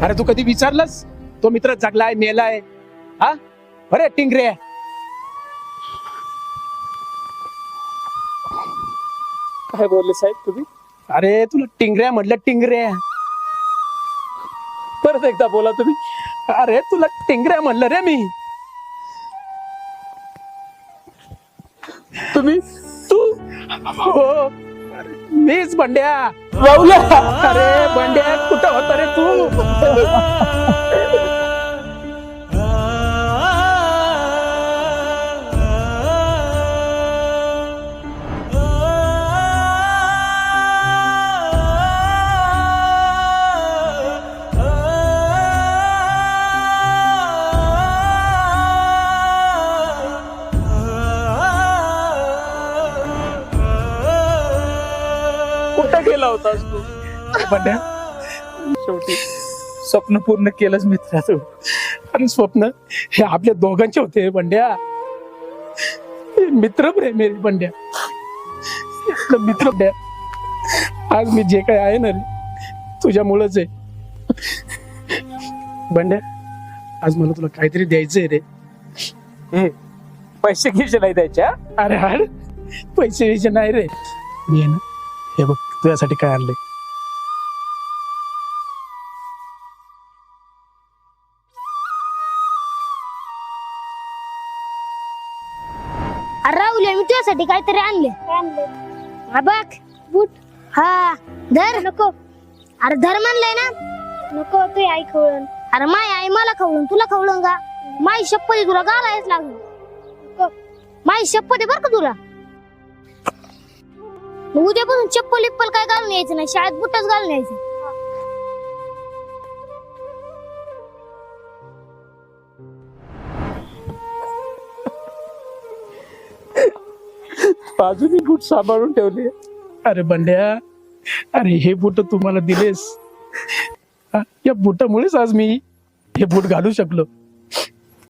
अरे तू कधी विचारलंस तो मित्र जगलाय मेलाय? हा अरे टिंगरे, काय बोलले साहेब तुम्ही? अरे तुला टिंगऱ्या म्हटलं, टिंगऱ्या. परत एकदा बोला तुम्ही. अरे तुला टिंगऱ्या म्हणलं रे मी. तुम्ही तू हो मीच बंड्या. राहुल्या. अरे बंड्या कुठं होता रे तू? कुठं गेला होतास तू? बंड्या शेवटी स्वप्न पूर्ण केलंच मित्रा तू. आणि स्वप्न हे आपल्या दोघांचे होते बंड्या. मित्र प्रेम आहे बंड्या, आपलं मित्र बंड्या. आज मी जे काय आहे ना रे तुझ्यामुळंच आहे बंड्या. आज मला तुला काहीतरी द्यायचंय रे. पैसे घ्यायचे नाही द्यायच्या? अरे हाड पैसे द्यायचे नाही रे. मी आहे ना, हे बघ तुझ्यासाठी काय आणलंय. अरे राहुल मी तुझ्यासाठी काहीतरी आणले. हा बघ बूट. हा धर. नको. अरे धर म्हणलंय ना. नको तू आई खवळून. अरे माय आई मला खवळून तुला खवळून का? माई शपथ आहे तुला घालायच लागलं. माई शपथ आहे बर का तुला. उद्यापासून चप्पल इप्पल काय घालून यायचं नाही, शाळेत बुटच घालून यायचं. बाजूनी बूट सांभाळून ठेवले. अरे बंड्या, अरे हे बूट तुम्हाला दिलेस, या बुटामुळेच आज मी हे बूट घालू शकलो.